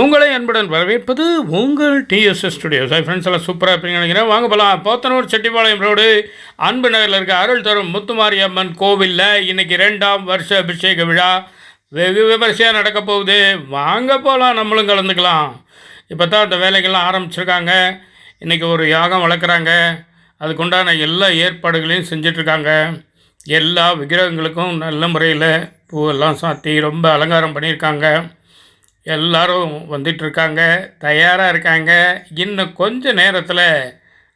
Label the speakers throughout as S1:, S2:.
S1: உங்களை அன்புடன் வரவேற்பது உங்கள் டிஎஸ்எஸ் ஸ்டுடியோஸ். ஃப்ரெண்ட்ஸ் எல்லாம் சூப்பராக இருப்பீங்கன்னு நினைக்கிறேன். வாங்க போகலாம். போத்தனூர் செட்டிப்பாளையம் ரோடு அன்பு நகரில் இருக்க அருள் தரும் முத்துமாரி அம்மன் கோவிலில் இன்றைக்கி 2ஆம் வருஷ அபிஷேக விழா வெகு விமர்சையாக நடக்க போகுது. வாங்க போகலாம், நம்மளும் கலந்துக்கலாம். இப்போ தான் அந்த வேலைகள்லாம் ஆரம்பிச்சிருக்காங்க. இன்றைக்கி ஒரு யாகம் வளர்க்குறாங்க. அதுக்குண்டான எல்லா ஏற்பாடுகளையும் செஞ்சிட்ருக்காங்க. எல்லா விக்கிரகங்களுக்கும் நல்ல முறையில் பூவெல்லாம் சாத்தி ரொம்ப அலங்காரம் பண்ணியிருக்காங்க. எல்லோரும் வந்துட்டுருக்காங்க, தயாராக இருக்காங்க. இன்னும் கொஞ்ச நேரத்தில்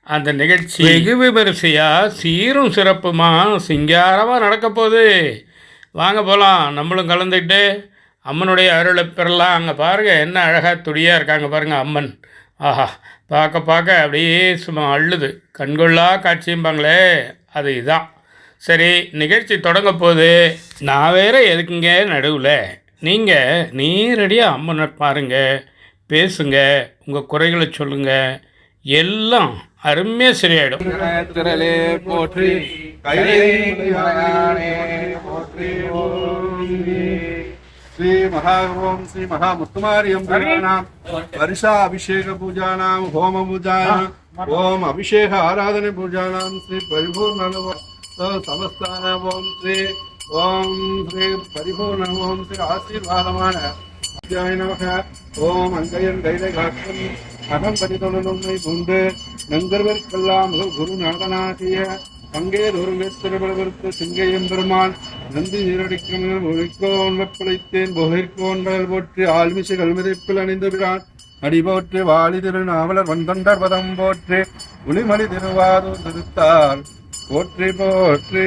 S1: அந்த நிகழ்ச்சி வெகு விமரிசையாக சீரும் சிறப்புமாக சிங்காரமாக நடக்க போகுது. வாங்க போகலாம், நம்மளும் கலந்துக்கிட்டு அம்மனுடைய அருளை பெறலாம். அங்கே பாருங்கள், என்ன அழகாக துடியாக இருக்காங்க பாருங்கள் அம்மன். ஆஹா, பார்க்க பார்க்க அப்படியே சும்மா அள்ளுது. கண்கொள்ளா காட்சியும்பாங்களே, அது இதுதான். சரி, நிகழ்ச்சி தொடங்க போகுது. நான் வேறு எதுக்குங்க நடுவில்? நீங்கள் நேரடியாக அம்மனை பாருங்கள், பேசுங்க, உங்கள் குறைகளை சொல்லுங்கள், எல்லாம் அருமையாக சரியாயிடும்.
S2: திரளே போற்றி, ஸ்ரீ மகாஓம் ஸ்ரீ மகா முத்துமாரியம் வருஷா அபிஷேக பூஜானாம் ஹோம பூஜானாம் ஓம் அபிஷேக ஆராதனை பூஜானாம் ஸ்ரீ பரிபூர்ண சமஸ்தானம் ஓம் ஸ்ரீ ஓம் ஸ்ரீ பரிபூர்ண ஓம் ஸ்ரீ ஆசீர்வாதமான நமக ஓம் அங்கையன் கைலை காட்டும் அகம் பதிதொன்மை உண்டு நங்கர்வர்க்கெல்லாம் குரு நாதனாகிய பங்கேர் ஒரு வேஸ்திரபலவருக்கு சிங்கையம் பெருமான் நந்தி நீரடிக்கும் ஒழிக்கோன் வெப்பளைத்தேன் பொகிர்கோன்கள் போற்றி ஆழ்மிசை கல்மிதைப்பில் அணிந்து விரான் அடி போற்றி வாழி திரு நாவலர் வந்தொண்டர் பதம் போற்றி உளிமலி திருவாரூர் திருத்தால் போற்றி போற்றி.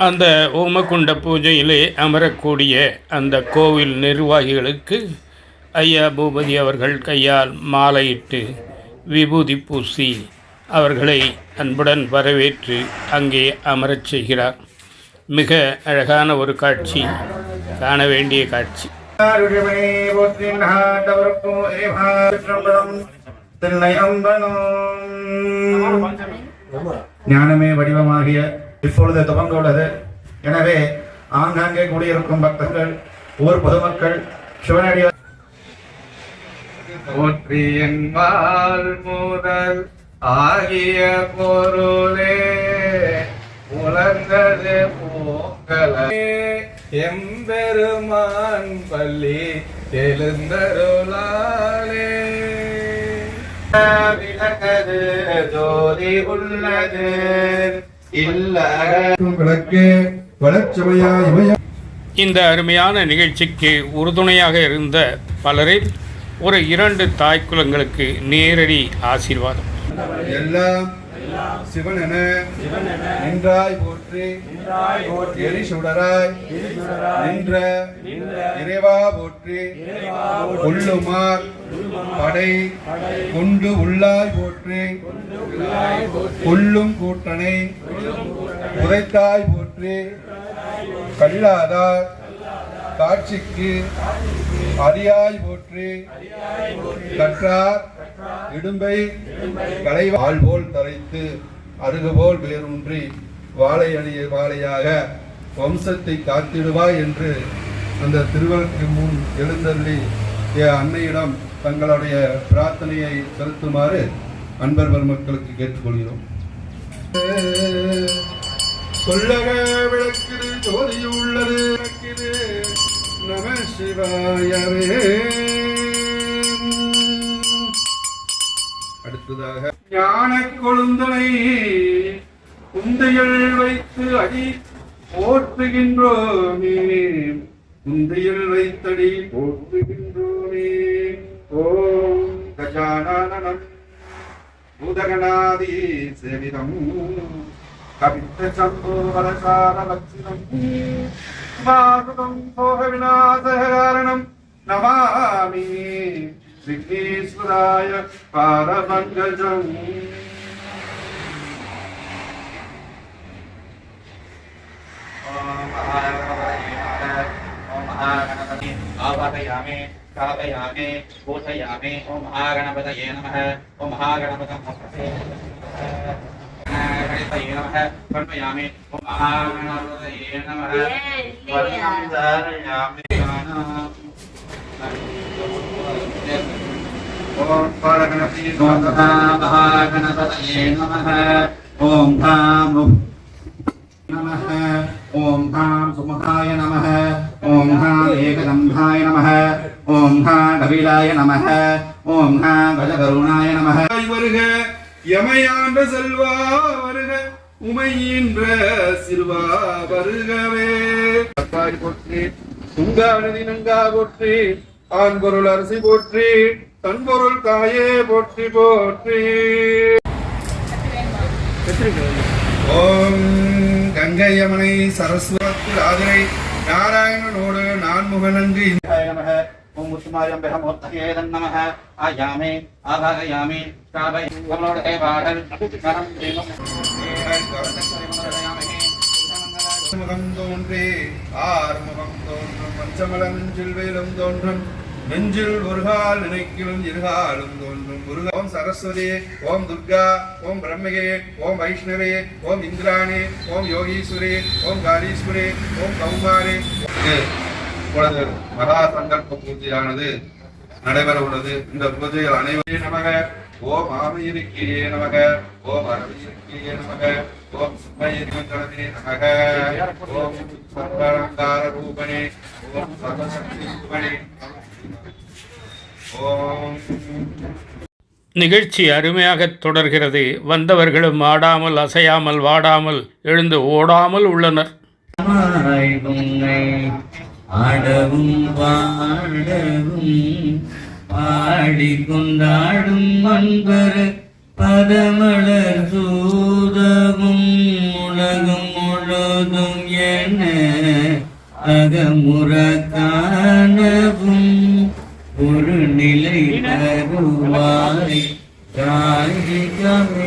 S1: அந்த ஓமகுண்ட பூஜையிலே அமரக்கூடிய அந்த கோவில் நிர்வாகிகளுக்கு ஐயா பூபதி அவர்கள் கையால் மாலையிட்டு விபூதி பூசி அவர்களை அன்புடன் வரவேற்று அங்கே அமரச் செய்கிறார். மிக அழகான ஒரு காட்சி, காண வேண்டிய காட்சி.
S2: ஞானமே வடிவமாகிய இப்பொழுது துவங்க உள்ளது. எனவே ஆங்காங்கே கூடியிருக்கும் பக்தர்கள், ஊர் பொதுமக்கள் சிவனடியார் போற்றி என்பால் முதல் ஆகிய பொருளே உலர்ந்தது போங்கலே எம்பெருமான் பள்ளி எழுந்தருளாலே விளக்கது ஜோதி உள்ளது
S1: இந்த அருமையான நிகழ்ச்சிக்கு உறுதுணையாக இருந்த பலரில் ஒரு 2 தாய் குலங்களுக்கு நேரடி ஆசீர்வாதம்.
S2: எல்லாம் சிவனென நின்றாய் போற்றி, எரிசுடராய் நின்ற இறைவா போற்றி, கொள்ளுமார் படை கொண்டு உள்ளாய் போற்றி, கொள்ளும் கூட்டனை உதைத்தாய் போற்றி, கல்லாதார் காட்சிக்கு அரியாய் போற்றி, கற்றார் இடும்பை களைவாள் போல் தரைத்து அருகுபோல் வேரூன்றி வாழையாக வம்சத்தை காத்திடுவாய் என்று அந்த திருவருக்கு முன் எழுந்தள்ளி அன்னையிடம் தங்களுடைய பிரார்த்தனையை செலுத்துமாறு அன்பர் பெருமக்களுக்கு கேட்டுக்கொள்கிறோம். சொல்லக விளக்குது ஜோதி உள்ளது நம சிவாயவே. அடுத்ததாக ஞான கொழுந்தனை குந்தையில் வைத்து அடி போற்றுகின்றோமே, குந்தையில் வைத்தடி போற்றுகின்றோமே. ஓம் கஜானனம் பூதகணாதி சேவிதம் கவித்த சம்போ வலசார லட்சிதம் மாருதம் போக விநாசகாரணம் நமாமி விக்னேஸ்வராய பாரமங்கஜம். ஓம் மகாகணபதி ஆவாகயாமே
S3: स्थापयामि पूजयामि ओम महागणपतये नमः ओम महागणपतये नमः कर्मयामि ओम महागणपतये नमः वर्णं धारयामि ओम महागणपतये नमः ओम धाम नमः ओम धाम सुमुखाय नमः ओम धाम एकदंभाय नमः ओम धाम कपिलाय नमः ओम धाम गजकरुणाय नमः
S2: வருக யமையாண்ட செல்வா வருக உமையின்ற சிறுவா வருகவே அப்பாடி போற்றி உங்கானதி நங்கா போற்றி ஆண் பொருள் அரசி போற்றி தன் பொருள் தாயே போற்றி போற்றி ஓம் கங்கை யமுனை சரஸ்வதி ராதிரை நாராயணனோடு நான்முகனங்கு
S3: नमः ओम मुत्तुमार्यं ब्रह्मोत्तये नमः आयामि आभागयामि कावै कमलोडे बाडल करम देवम
S2: முகம் தோன்றே ஆறுமுகம் தோன்றும் பஞ்சமலஞ்சில் வேலும் தோன்றும் நெஞ்சில் ஒருகால் நினைக்கிலும் இருகாலும் தோன்றும் முருகா ஓம் சரஸ்வதி ஓம் துர்கா ஓம் பிரம்மகே ஓம் வைஷ்ணவே ஓம் இந்திராணி ஓம் யோகீஸ்வரி ஓம் காளீஸ்வரி ஓம் கௌமாரி இப்பொழுது மகா சங்கல்ப பூஜையானது நடைபெற உள்ளது. இந்த பூஜையில் அனைவரும் நமக ஓம் ஆமையிருக்கியே நமக ஓம் அரவியிருக்கியே நமக ஓம் சும்மயிருக்கணமே நமக ஓம் சர்வாலங்கார ரூபணே ஓம் சர்வசக்தி ரூபணே ஓம்.
S1: நிகழ்ச்சி அருமையாக தொடர்கிறது. வந்தவர்களும் ஆடாமல் அசையாமல் வாடாமல் எழுந்து ஓடாமல் உள்ளனர்.
S3: ஆடவும் பாடவும் பாடிக்கொண்டாடும் அன்பர் பதமலர் சூதவும் உலகம் முழுதும் என அகமுற காணவும் ஒரு நிலை தருவாய் காஞ்சிகமேல்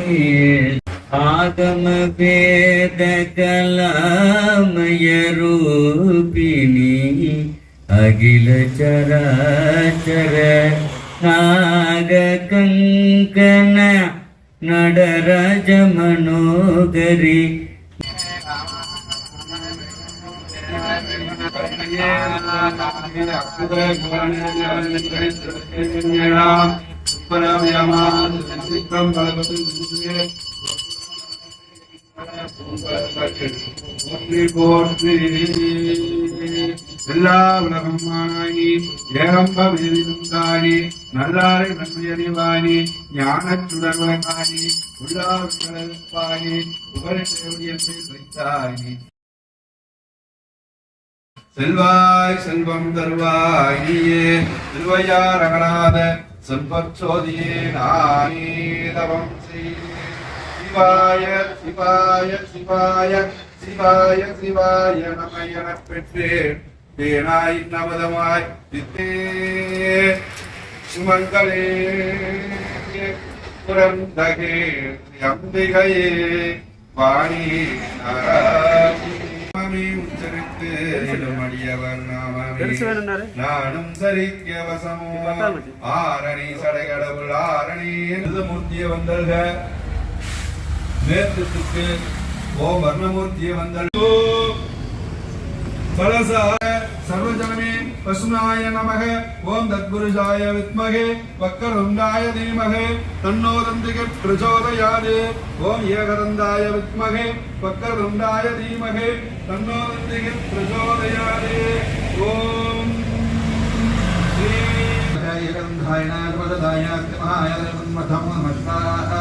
S3: ஆகம வேத கலாமய ரூபிணி அகில சராச்சர நாக கங்கன நடராஜ மனோகரி
S2: போற்றி எல்லா உலகமானி ஏகம்பி நல்லாரை நன்மையறிவானி ஞானச்சுடர்வகானி உள்ளாவிப்பானி உபரித்தானி செல்வாய் செல்வம் தருவாய் நீயே திருவையார் அகலாத செல்வச்சோதியே நானேதவம் சிவாய சிவாய சிவாய சிவாய சிவாய நம எனப் பெற்றேன் தேனாய் நவதமாய் வித்தே சுமங்களே புரந்தகே அம்பிகையே வாணி நாராயணி உச்சரித்து அடியவர் நாமமே நானும் சரிக்க வசமோ ஆரணி சடைகடவுள் ஆரணி மூர்த்திய வந்தல்க நேர்த்துக்கு ஓம் வர்ணமூர்த்திய வந்தல் பலசாய சர்வஜனமே பசுனாய நமக ஓம் தத்புருஷாய வித்மகே வக்கரதுண்டாய தீமகே தன்னோ தந்திக பிரச்சோதயாத் ஓம் ஏகதந்தாய வித்மகே வக்கரதுண்டாய தீமகே தன்னோ தந்திக பிரச்சோதயாத் ஓம் ஸ்ரீ ஏகதந்தாய நர்மதாய மகாய மதம் நமஸ்கார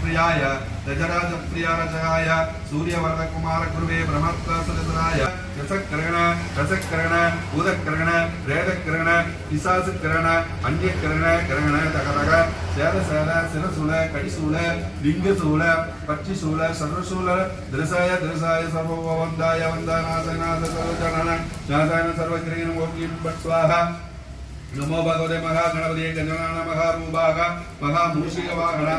S2: प्रियाय दजराज प्रियारजयाय सूर्यवर्ध कुमार गुरुवे ब्रह्मत्व सदसराय रसकरण रसकरण उदकरण रेदकरण पिशाचकरण अन्यकरण करण तगतग சேர சேர சிரசூல கடிசூல லிங்கசூல பட்சிசூல சர்வசூல திருசாய திருசாய சர்வவந்தாய வந்தாநாசநாத சர்வஜனன நாசாயன சர்வகிரீனம் ஓம் பட் ஸ்வாஹா नमो भगवते महागणपते गजानन महारूपाय महामूषिकवाहनाय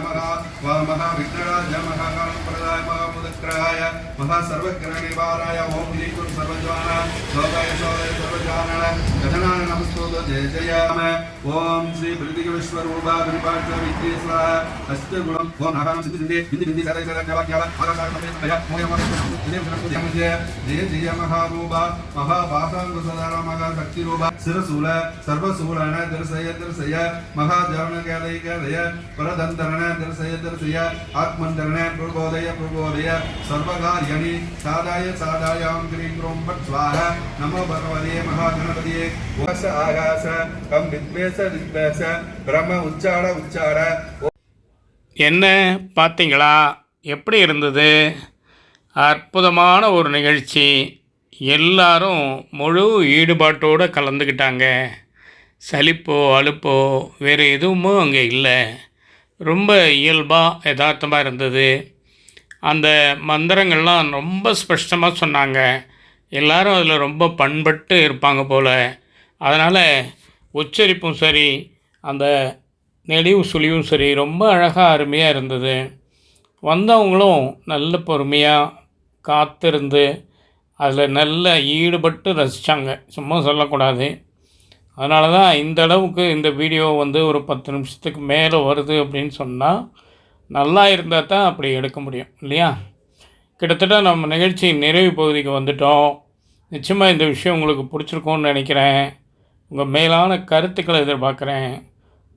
S2: महाविघ्नराजाय महाकालप्रदाय महामुदग्रहाय महासर्वग्रहनिवाराय ओम ह्रीं गुरु सर्वज्ञानाय लोकाय शोधाय सर्वज्ञानाय गजानन नमस्तुते जय जय ओम श्री प्रतीक विश्वरूपा विपाट्य विद्येश्वराय अष्टगुणं ओम नारायण सिद्धि सिद्धि सदा सदा ज्ञान आकाशः मोय जय जय महारूपा महाभासांग सदारा महाशक्तिरूपा शिरशूल सर्वशूलन दर्शय महाजावन कैलय परदंतरण दर्शय आत्मंतरण प्रबोधय सर्वकार्याणि साधाय ओम क्रीं क्रों फट् स्वाहा नमो भगवते महागणपतये वश आकाश कम विद्वेष ब्रह्म उच्चार
S1: என்ன பார்த்தீங்களா? எப்படி இருந்தது? அற்புதமான ஒரு நிகழ்ச்சி. எல்லாரும் முழு ஈடுபாட்டோடு கலந்துக்கிட்டாங்க. சலிப்போ அலுப்போ வேறு எதுவுமோ அங்கே இல்லை. ரொம்ப இயல்பாக யதார்த்தமாக இருந்தது. அந்த மந்திரங்கள்லாம் ரொம்ப ஸ்பஷ்டமாக சொன்னாங்க. எல்லாரும் அதில் ரொம்ப பண்பட்டு இருப்பாங்க போல். அதனால் உச்சரிப்பும் சரி, அந்த நெளிவு சுழிவும் சரி, ரொம்ப அழகாக அருமையாக இருந்தது. வந்தவங்களும் நல்ல பொறுமையாக காத்திருந்து அதில் நல்ல ஈடுபட்டு ரசித்தாங்க. சும்மா சொல்லக்கூடாது. அதனால தான் இந்த அளவுக்கு இந்த வீடியோ ஒரு 10 நிமிஷத்துக்கு மேலே வருது அப்படின்னு சொன்னால் நல்லா இருந்தால் தான் அப்படி எடுக்க முடியும் இல்லையா? கிட்டத்தட்ட நம்ம நிகழ்ச்சி நிறைவு பகுதிக்கு வந்துட்டோம். நிச்சயமாக இந்த விஷயம் உங்களுக்கு பிடிச்சிருக்கும்னு நினைக்கிறேன். உங்கள் மேலான கருத்துக்களை எதிர்பார்க்குறேன்.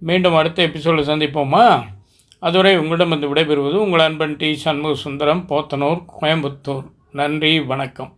S1: மீண்டும் அடுத்த எபிசோடில் சந்திப்போமா? அதுவரை உங்களிடம் விடைபெறுவது உங்கள் அன்பன் டி. சண்முக சுந்தரம், போத்தனூர், கோயம்புத்தூர். நன்றி, வணக்கம்.